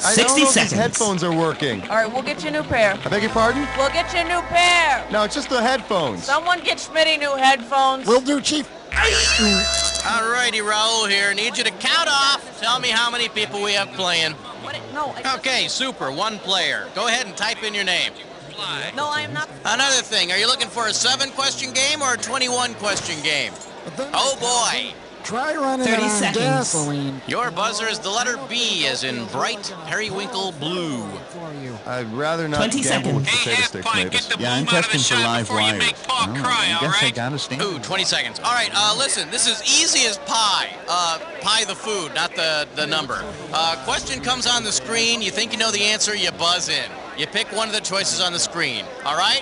I 60 don't know if seconds. these headphones are working. All right, we'll get you a new pair. I beg your pardon? We'll get you a new pair. No, it's just the headphones. Someone get Schmitty new headphones. Will do, Chief. All righty, Raul here. Need you to count off. Tell me how many people we have playing. Okay, super. One player. Go ahead and type in your name. No, I am not. Another thing, are you looking for a 7-question game or a 21-question game? Oh, boy. Try running 30 on seconds. gasoline. Your buzzer is the letter B, as in bright periwinkle blue. I'd rather not 20 gamble with seconds. potato sticks, Mavis. Yeah, I'm testing for live wires. I guess I gotta stand. Ooh, 20 seconds. All right, listen, this is easy as pie. Pie the food, not the number. Question comes on the screen. You think you know the answer, you buzz in. You pick one of the choices on the screen. All right?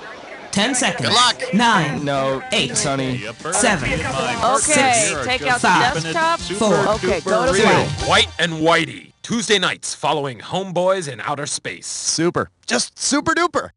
10 seconds. Good luck. 9. No, 8. Sonny. 7. Okay, take out the 5. desktop. 4. Okay, go to 3. play. White and Whitey, Tuesday nights following Homeboys in Outer Space. Super. Just super duper.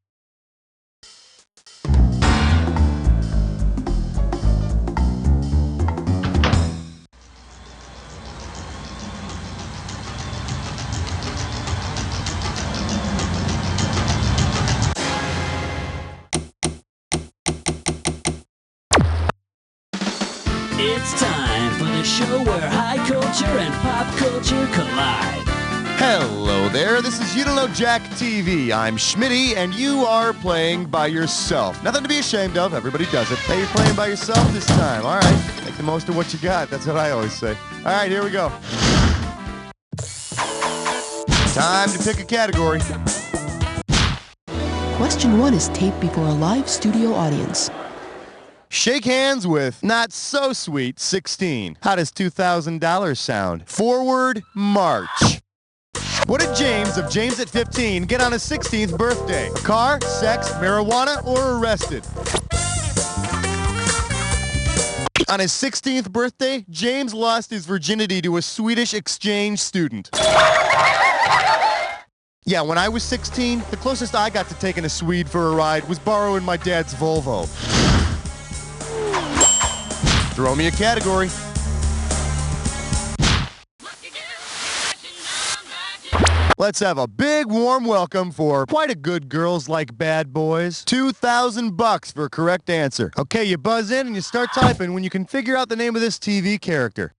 It's time for the show where high culture and pop culture collide. Hello there, this is You Don't Know Jack TV. I'm Schmitty, and you are playing by yourself. Nothing to be ashamed of, everybody does it. Hey, you're playing by yourself this time, all right. Make the most of what you got, that's what I always say. All right, here we go. Time to pick a category. Question 1 is taped before a live studio audience. Shake hands with Not So Sweet 16. How does $2,000 sound? Forward march. What did James of James at 15 get on his 16th birthday? A car, sex, marijuana, or arrested? On his 16th birthday, James lost his virginity to a Swedish exchange student. Yeah, when I was 16, the closest I got to taking a Swede for a ride was borrowing my dad's Volvo. Throw me a category. Let's have a big warm welcome for quite a good Girls Like Bad Boys. $2,000 for a correct answer. Okay, you buzz in and you start typing when you can figure out the name of this TV character.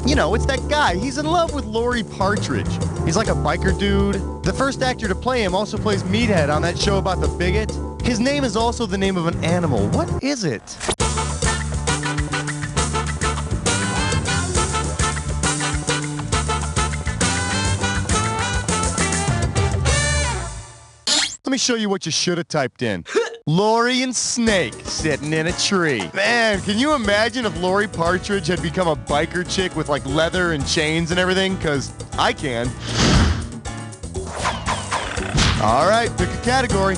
You know, it's that guy. He's in love with Lori Partridge. He's like a biker dude. The first actor to play him also plays Meathead on that show about the bigot. His name is also the name of an animal. What is it? Let me show you what you should have typed in. Lori and Snake sitting in a tree. Man, can you imagine if Lori Partridge had become a biker chick with like leather and chains and everything? Because I can. All right, pick a category.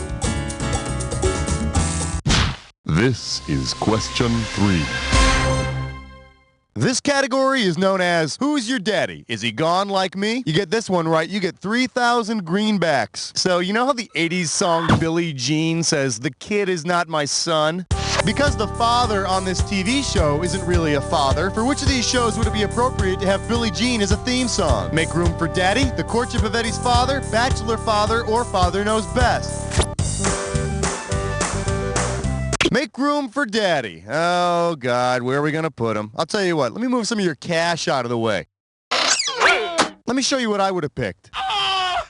This is question 3. This category is known as Who's Your Daddy? Is he gone like me? You get this one right, you get 3,000 greenbacks. So you know how the 80s song Billie Jean says, "The kid is not my son"? Because the father on this TV show isn't really a father, for which of these shows would it be appropriate to have Billie Jean as a theme song? Make Room for Daddy, The Courtship of Eddie's Father, Bachelor Father, or Father Knows Best? Make Room for Daddy. Oh, God, where are we going to put him? I'll tell you what, let me move some of your cash out of the way. Let me show you what I would have picked.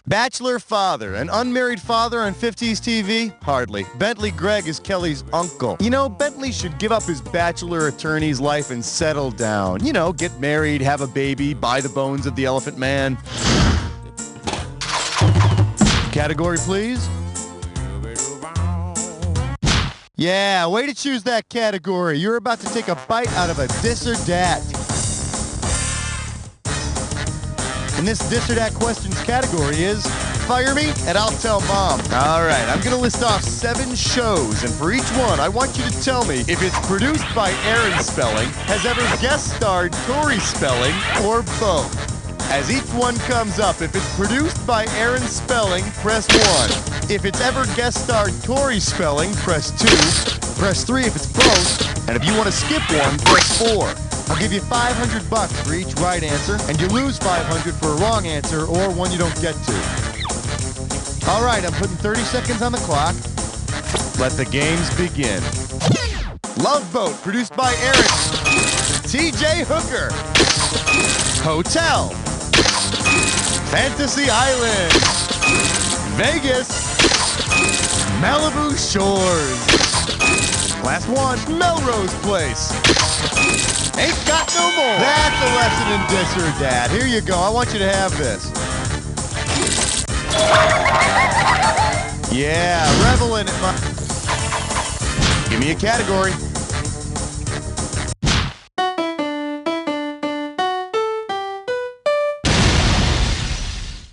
Bachelor Father, an unmarried father on 50s TV? Hardly. Bentley Gregg is Kelly's uncle. You know, Bentley should give up his bachelor attorney's life and settle down. You know, get married, have a baby, buy the bones of the Elephant Man. Category, please. Yeah, way to choose that category. You're about to take a bite out of a dis or dat. And this dis or dat questions category is Fire Me and I'll Tell Mom. All right, I'm going to list off 7 shows, and for each one, I want you to tell me if it's produced by Aaron Spelling, has ever guest starred Tori Spelling, or both. As each one comes up, if it's produced by Aaron Spelling, press 1. If it's ever guest starred Tori Spelling, press 2. Press 3 if it's both. And if you want to skip one, press 4. I'll give you 500 bucks for each right answer, and you lose 500 for a wrong answer or one you don't get to. All right, I'm putting 30 seconds on the clock. Let the games begin. Love Boat, produced by Eric. TJ Hooker. Hotel. Fantasy Island. Vegas. Malibu Shores. Last one, Melrose Place. Ain't got no more. That's a lesson in Dish or Dad. Here you go. I want you to have this. Yeah, revel in it, Give me a category.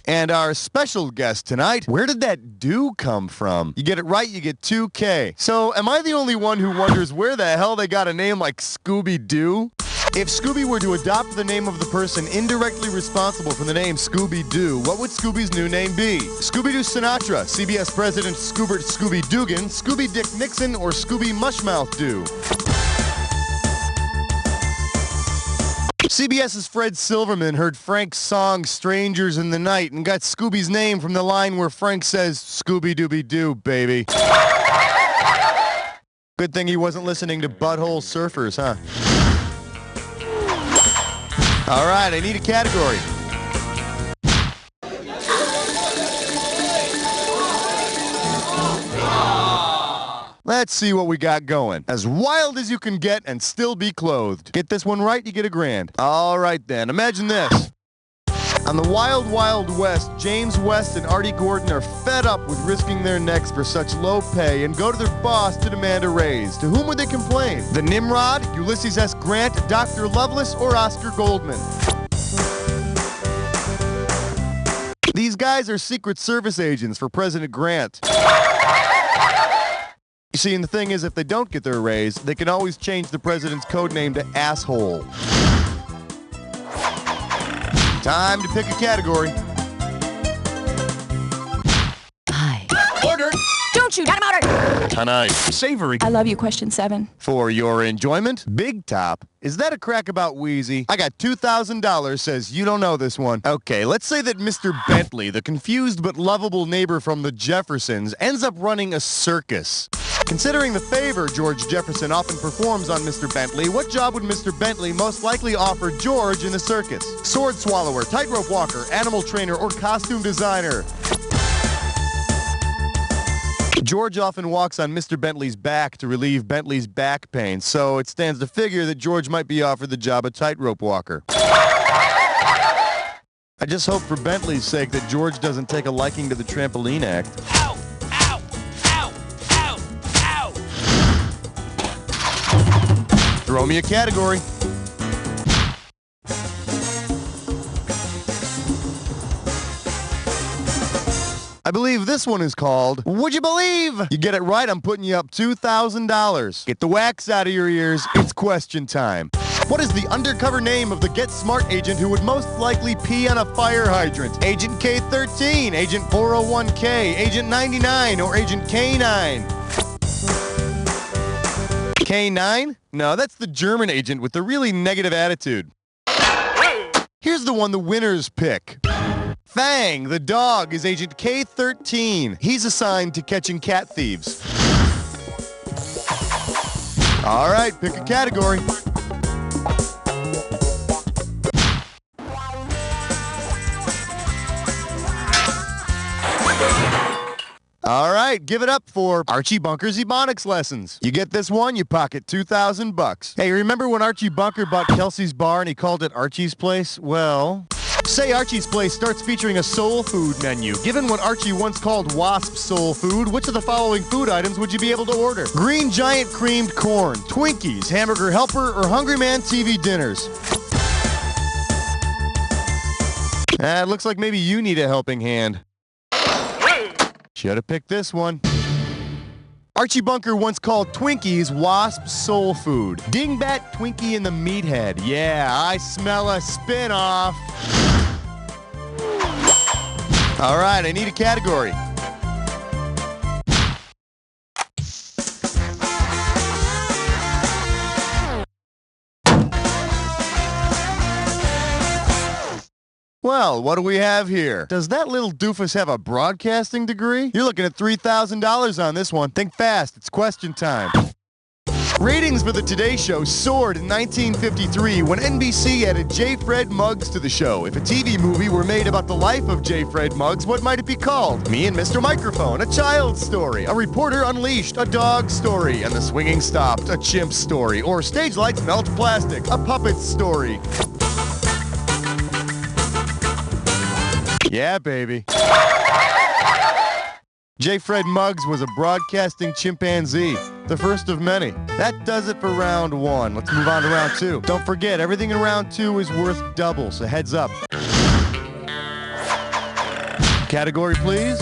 And our special guest tonight, where did that do come from? You get it right, you get 2K. So, am I the only one who wonders where the hell they got a name like Scooby-Doo? If Scooby were to adopt the name of the person indirectly responsible for the name Scooby-Doo, what would Scooby's new name be? Scooby-Doo Sinatra, CBS President Scoobert Scooby Dugan, Scooby Dick Nixon, or Scooby Mushmouth Doo? CBS's Fred Silverman heard Frank's song Strangers in the Night and got Scooby's name from the line where Frank says, Scooby-Dooby-Doo, baby. Good thing he wasn't listening to Butthole Surfers, huh? All right, I need a category. Let's see what we got going. As wild as you can get and still be clothed. Get this one right, you get $1,000. All right then, imagine this. On the Wild Wild West, James West and Artie Gordon are fed up with risking their necks for such low pay and go to their boss to demand a raise. To whom would they complain? The Nimrod, Ulysses S. Grant, Dr. Lovelace, or Oscar Goldman? These guys are Secret Service agents for President Grant. You see, and the thing is, if they don't get their raise, they can always change the president's code name to Asshole. Time to pick a category. Hi. Ordered. Don't shoot. Got him ordered. Tonight. Savory. I love you, question 7. For your enjoyment, Big Top. Is that a crack about Wheezy? I got $2,000, says you don't know this one. Okay, let's say that Mr. Bentley, the confused but lovable neighbor from the Jeffersons, ends up running a circus. Considering the favor George Jefferson often performs on Mr. Bentley, what job would Mr. Bentley most likely offer George in the circus? Sword swallower, tightrope walker, animal trainer, or costume designer? George often walks on Mr. Bentley's back to relieve Bentley's back pain, so it stands to figure that George might be offered the job of tightrope walker. I just hope for Bentley's sake that George doesn't take a liking to the trampoline act. Ow! Ow! Ow! Ow! Ow! Throw me a category. I believe this one is called, Would You Believe? You get it right, I'm putting you up $2,000. Get the wax out of your ears, it's question time. What is the undercover name of the Get Smart agent who would most likely pee on a fire hydrant? Agent K-13, Agent 401K, Agent 99, or Agent K-9? K-9? No, that's the German agent with the really negative attitude. Here's the one the winners pick. Fang, the dog, is Agent K-13. He's assigned to catching cat thieves. All right, pick a category. All right, give it up for Archie Bunker's Ebonics lessons. You get this one, you pocket $2,000. Hey, remember when Archie Bunker bought Kelsey's bar and he called it Archie's Place? Well, say Archie's Place starts featuring a soul food menu. Given what Archie once called wasp soul food, which of the following food items would you be able to order? Green Giant creamed corn, Twinkies, Hamburger Helper, or Hungry Man TV dinners? It looks like maybe you need a helping hand. Should have picked this one. Archie Bunker once called Twinkies wasp soul food. Dingbat, Twinkie, and the Meathead. Yeah, I smell a spin-off. All right, I need a category. Well, what do we have here? Does that little doofus have a broadcasting degree? You're looking at $3,000 on this one. Think fast. It's question time. Ratings for the Today Show soared in 1953 when NBC added J. Fred Muggs to the show. If a TV movie were made about the life of J. Fred Muggs, what might it be called? Me and Mr. Microphone, a child's story, a reporter unleashed, a dog story, and the swinging stopped, a chimp story, or stage lights melt plastic, a puppet story. Yeah, baby. J. Fred Muggs was a broadcasting chimpanzee, the first of many. That does it for round one. Let's move on to round two. Don't forget, everything in round two is worth double, so heads up. Category, please.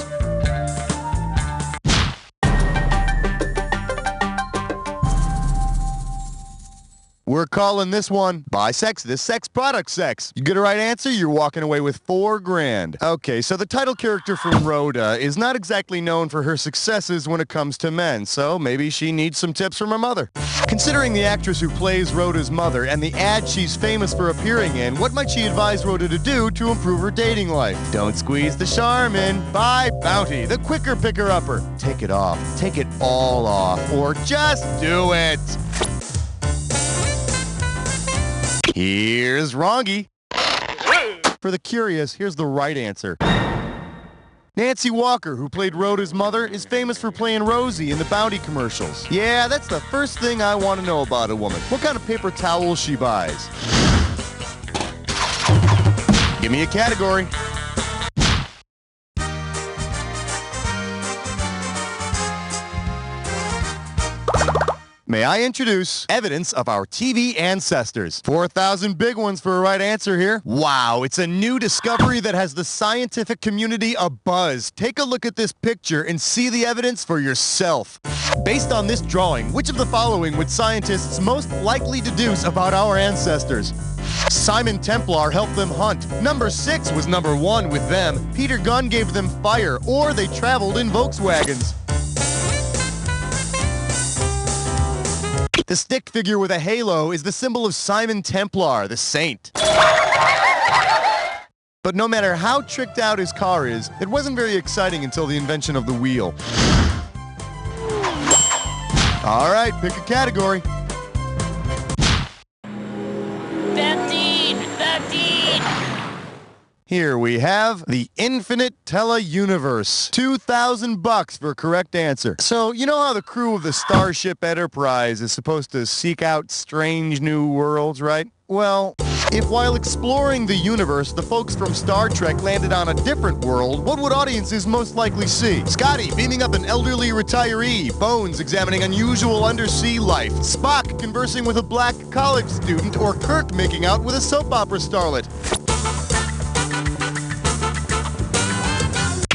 We're calling this one Bisex, this sex, product sex. You get a right answer, you're walking away with $4,000. Okay, so the title character from Rhoda is not exactly known for her successes when it comes to men, so maybe she needs some tips from her mother. Considering the actress who plays Rhoda's mother and the ad she's famous for appearing in, what might she advise Rhoda to do to improve her dating life? Don't squeeze the Charmin. Buy Bounty, the quicker picker-upper. Take it off. Take it all off. Or just do it. Here's Wrongy. For the curious, here's the right answer. Nancy Walker, who played Rhoda's mother, is famous for playing Rosie in the Bounty commercials. Yeah, that's the first thing I want to know about a woman. What kind of paper towels she buys. Give me a category. May I introduce evidence of our TV ancestors? 4,000 big ones for a right answer here. Wow, it's a new discovery that has the scientific community abuzz. Take a look at this picture and see the evidence for yourself. Based on this drawing, which of the following would scientists most likely deduce about our ancestors? Simon Templar helped them hunt. Number 6 was number 1 with them. Peter Gunn gave them fire, or they traveled in Volkswagens. The stick figure with a halo is the symbol of Simon Templar, the saint. But no matter how tricked out his car is, it wasn't very exciting until the invention of the wheel. All right, pick a category. 15! Here we have the Infinite Tele-Universe. $2,000 for a correct answer. So, you know how the crew of the Starship Enterprise is supposed to seek out strange new worlds, right? Well, if while exploring the universe, the folks from Star Trek landed on a different world, what would audiences most likely see? Scotty beaming up an elderly retiree, Bones examining unusual undersea life, Spock conversing with a black college student, or Kirk making out with a soap opera starlet.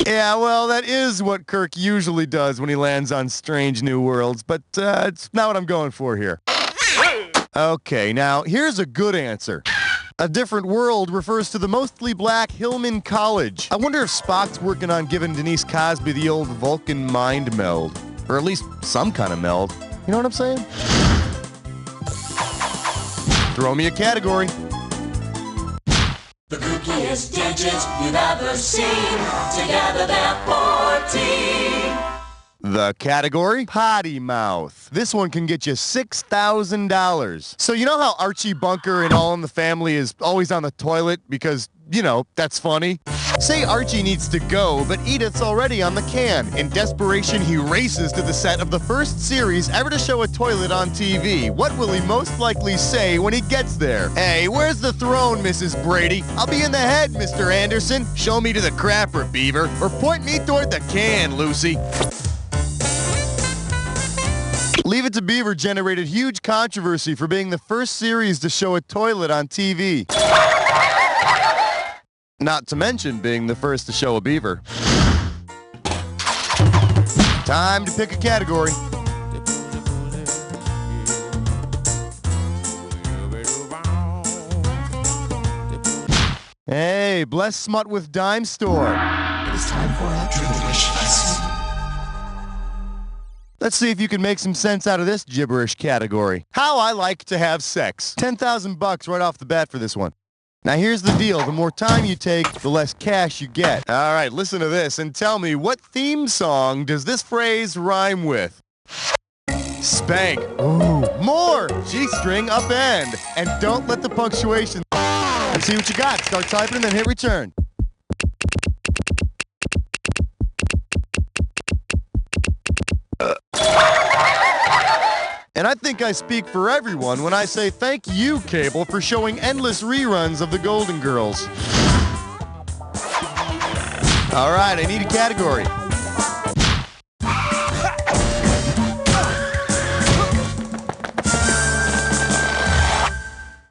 Yeah, well, that is what Kirk usually does when he lands on strange new worlds, but it's not what I'm going for here. Okay, now, here's a good answer. A different world refers to the mostly black Hillman College. I wonder if Spock's working on giving Denise Cosby the old Vulcan mind meld. Or at least some kind of meld. You know what I'm saying? Throw me a category. The kookiest digits you've ever seen. Together they're 14. The category? Potty mouth. This one can get you $6,000. So you know how Archie Bunker in All in the Family is always on the toilet because, you know, that's funny? Say Archie needs to go, but Edith's already on the can. In desperation, he races to the set of the first series ever to show a toilet on TV. What will he most likely say when he gets there? Hey, where's the throne, Mrs. Brady? I'll be in the head, Mr. Anderson. Show me to the crapper, Beaver. Or point me toward the can, Lucy. Leave It to Beaver generated huge controversy for being the first series to show a toilet on TV. Not to mention being the first to show a beaver. Time to pick a category. Hey, bless Smut with Dime Store. It's time for our tribulations. Let's see if you can make some sense out of this gibberish category. How I like to have sex. $10,000 right off the bat for this one. Now here's the deal. The more time you take, the less cash you get. All right, listen to this and tell me, what theme song does this phrase rhyme with? Spank. Ooh. More. G-string upend. And don't let the punctuation... Let's see what you got. Start typing and then hit return. And I think I speak for everyone when I say thank you, Cable, for showing endless reruns of the Golden Girls. All right, I need a category.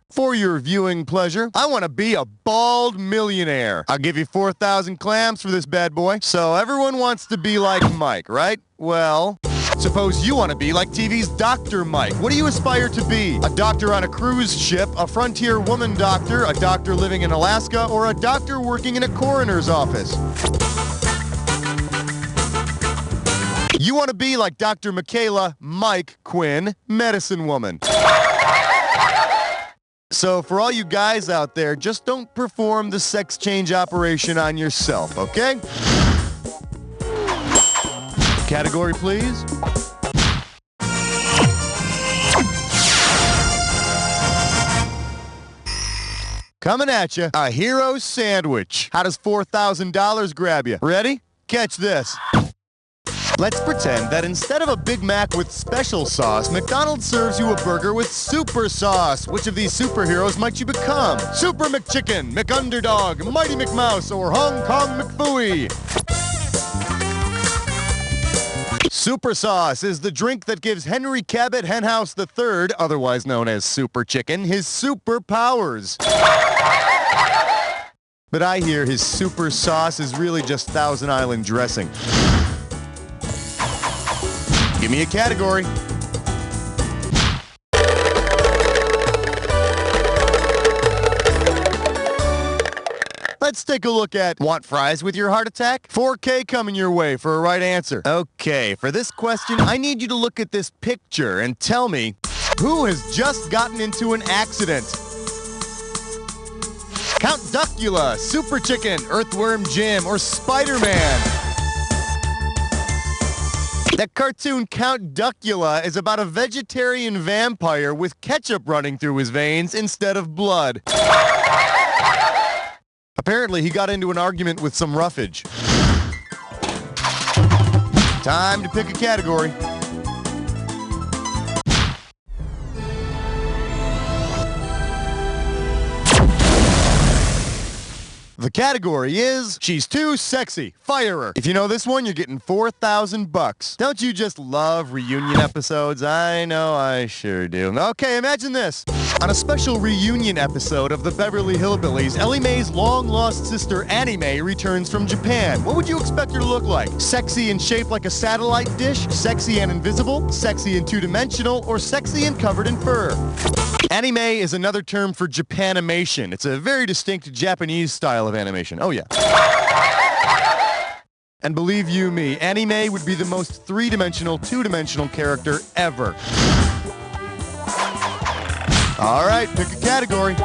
For your viewing pleasure, I want to be a bald millionaire. I'll give you 4,000 clams for this bad boy. So everyone wants to be like Mike, right? Well, suppose you want to be like TV's Dr. Mike. What do you aspire to be? A doctor on a cruise ship, a frontier woman doctor, a doctor living in Alaska, or a doctor working in a coroner's office? You want to be like Dr. Michaela Mike Quinn, medicine woman. So for all you guys out there, just don't perform the sex change operation on yourself, okay? Category, please. Coming at you, a hero sandwich. How does $4,000 grab you? Ready? Catch this. Let's pretend that instead of a Big Mac with special sauce, McDonald's serves you a burger with super sauce. Which of these superheroes might you become? Super McChicken, McUnderdog, Mighty McMouse, or Hong Kong McFooey? Super sauce is the drink that gives Henry Cabot Henhouse III, otherwise known as Super Chicken, his superpowers. But I hear his super sauce is really just Thousand Island dressing. Give me a category. Let's take a look at want fries with your heart attack? 4K coming your way for a right answer. Okay, for this question, I need you to look at this picture and tell me who has just gotten into an accident. Count Duckula, Super Chicken, Earthworm Jim, or Spider-Man. That cartoon Count Duckula is about a vegetarian vampire with ketchup running through his veins instead of blood. Apparently, he got into an argument with some roughage. Time to pick a category. The category is, she's too sexy. Fire her. If you know this one, you're getting $4,000. Don't you just love reunion episodes? I know I sure do. Okay, imagine this. On a special reunion episode of the Beverly Hillbillies, Ellie Mae's long-lost sister Annie Mae returns from Japan. What would you expect her to look like? Sexy and shaped like a satellite dish? Sexy and invisible? Sexy and two-dimensional? Or sexy and covered in fur? Anime is another term for Japanimation. It's a very distinct Japanese style of animation. Oh, yeah. And believe you me, anime would be the most three-dimensional, two-dimensional character ever. All right, pick a category.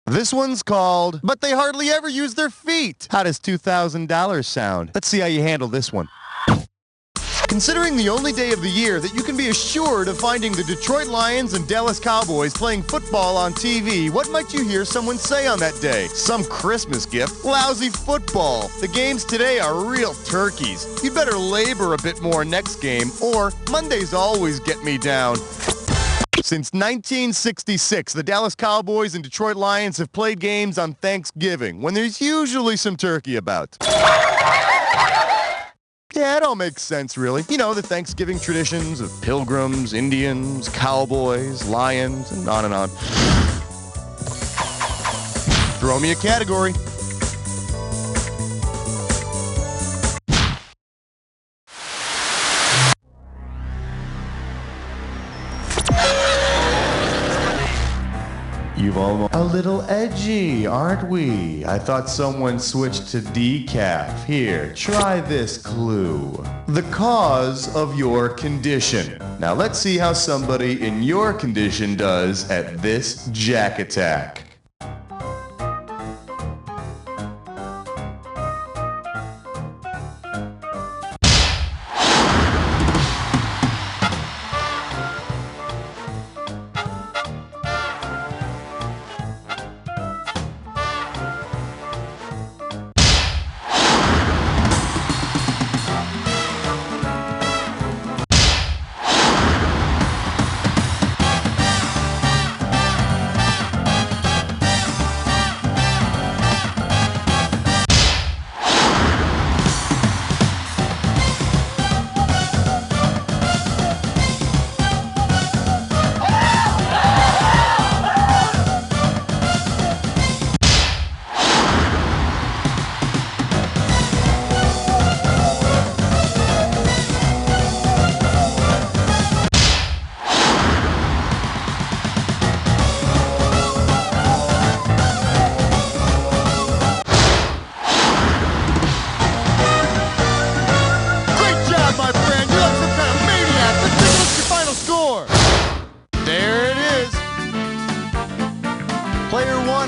This one's called, but they hardly ever use their feet. How does $2,000 sound? Let's see how you handle this one. Considering the only day of the year that you can be assured of finding the Detroit Lions and Dallas Cowboys playing football on TV, what might you hear someone say on that day? Some Christmas gift? Lousy football. The games today are real turkeys. You'd better labor a bit more next game, or Mondays always get me down. Since 1966, the Dallas Cowboys and Detroit Lions have played games on Thanksgiving, when there's usually some turkey about. Yeah, it all makes sense, really. You know, the Thanksgiving traditions of pilgrims, Indians, cowboys, lions, and on and on. Throw me a category. you've almost... A little edgy, aren't we? I thought someone switched to decaf. Here, try this clue. The cause of your condition. Now let's see how somebody in your condition does at this Jack Attack.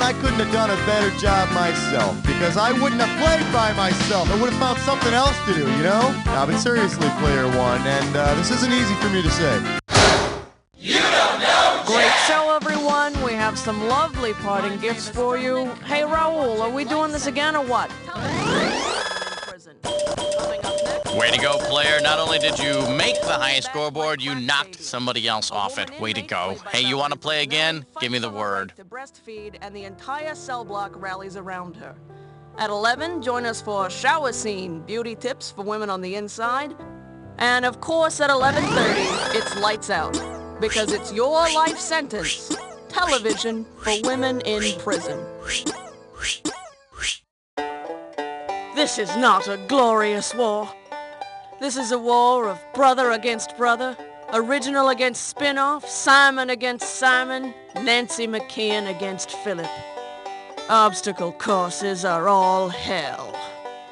I couldn't have done a better job myself, because I wouldn't have played by myself. I would have found something else to do, you know? Now, but seriously, player one, and this isn't easy for me to say. You don't know Great show, everyone. We have some lovely parting gifts for you. Hey, Raul, are we doing this again or what? Way to go, player. Not only did you make the highest scoreboard, you knocked somebody else off it. Way to go. Hey, you want to play again? Give me the word. To breastfeed, and the entire cell block rallies around her. At 11, join us for Shower Scene, beauty tips for women on the inside. And of course, at 11:30, it's Lights Out, because it's your life sentence. Television for women in prison. This is not a glorious war. This is a war of brother against brother, original against spin-off, Simon against Simon, Nancy McKeon against Philip. Obstacle courses are all hell.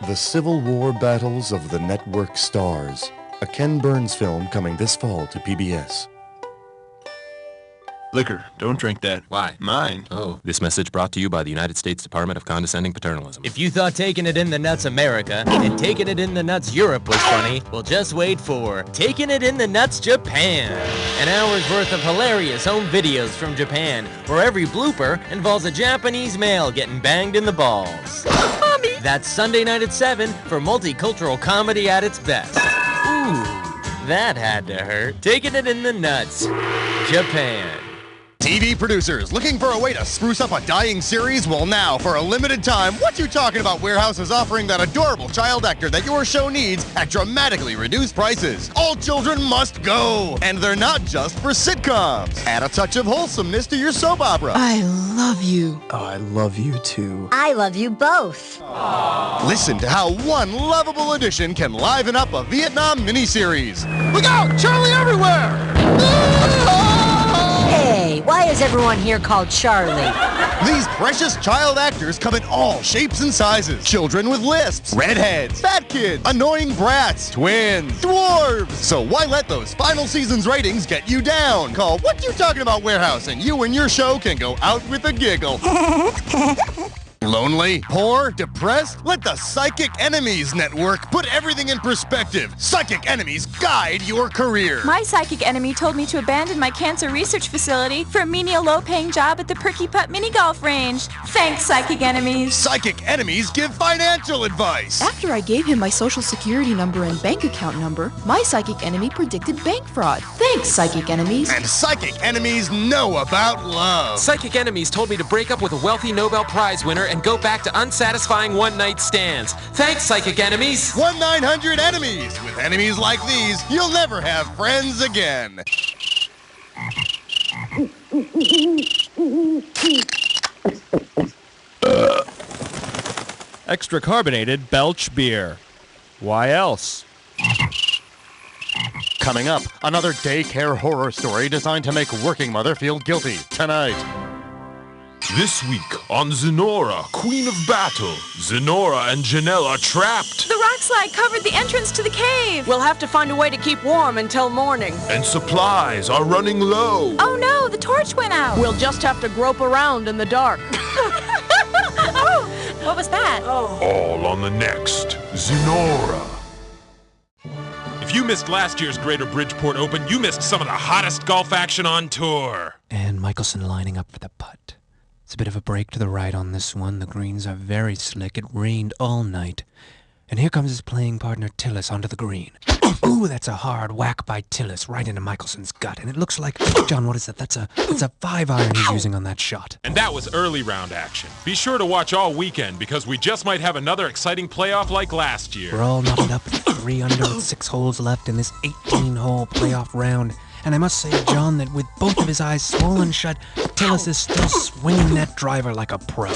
The Civil War Battles of the Network Stars. A Ken Burns film coming this fall to PBS. Liquor. Don't drink that. Why? Mine. Oh. This message brought to you by the United States Department of Condescending Paternalism. If you thought Taking It in the Nuts America and Taking It in the Nuts Europe was funny, well, just wait for Taking It in the Nuts Japan. An hour's worth of hilarious home videos from Japan, where every blooper involves a Japanese male getting banged in the balls. Mommy! That's Sunday night at 7 for multicultural comedy at its best. Ooh, that had to hurt. Taking It in the Nuts Japan. TV producers looking for a way to spruce up a dying series? Well, now, for a limited time, What You Talking About Warehouse is offering that adorable child actor that your show needs at dramatically reduced prices. All children must go! And they're not just for sitcoms. Add a touch of wholesomeness to your soap opera. I love you. Oh, I love you too. I love you both. Listen to how one lovable addition can liven up a Vietnam miniseries. Look out! Charlie everywhere! Hey, why is everyone here called Charlie? These precious child actors come in all shapes and sizes. Children with lisps, redheads, fat kids, annoying brats, twins, dwarves. So why let those final season's ratings get you down? Call What You Talking About Warehouse and you and your show can go out with a giggle. Lonely? Poor? Depressed? Let the Psychic Enemies Network put everything in perspective. Psychic Enemies guide your career. My psychic enemy told me to abandon my cancer research facility for a menial low-paying job at the Perky Putt mini golf range. Thanks, Psychic Enemies. Psychic Enemies give financial advice. After I gave him my social security number and bank account number, my psychic enemy predicted bank fraud. Thanks, Psychic Enemies. And Psychic Enemies know about love. Psychic Enemies told me to break up with a wealthy Nobel Prize winner and go back to unsatisfying one-night stands. Thanks, Psychic Enemies. 1-900-ENEMIES. With enemies like these, you'll never have friends again. Extra carbonated Belch beer. Why else? Coming up, another daycare horror story designed to make working mother feel guilty tonight. This week on Zenora, Queen of Battle, Zenora and Janelle are trapped. The rock slide covered the entrance to the cave. We'll have to find a way to keep warm until morning. And supplies are running low. Oh no, the torch went out. We'll just have to grope around in the dark. Oh, what was that? All on the next Zenora. If you missed last year's Greater Bridgeport Open, you missed some of the hottest golf action on tour. And Michelson lining up for the putt. It's a bit of a break to the right on this one. The greens are very slick. It rained all night. And here comes his playing partner, Tillis, onto the green. Ooh, that's a hard whack by Tillis right into Michelson's gut. And it looks like, John, what is that? That's a 5-iron he's using on that shot. And that was early round action. Be sure to watch all weekend because we just might have another exciting playoff like last year. We're all knotted up at 3 under with 6 holes left in this 18-hole playoff round. And I must say, John, that with both of his eyes swollen shut, Tillis is still swinging that driver like a pro.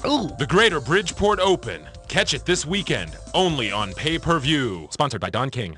Ooh. The Greater Bridgeport Open. Catch it this weekend, only on pay-per-view. Sponsored by Don King.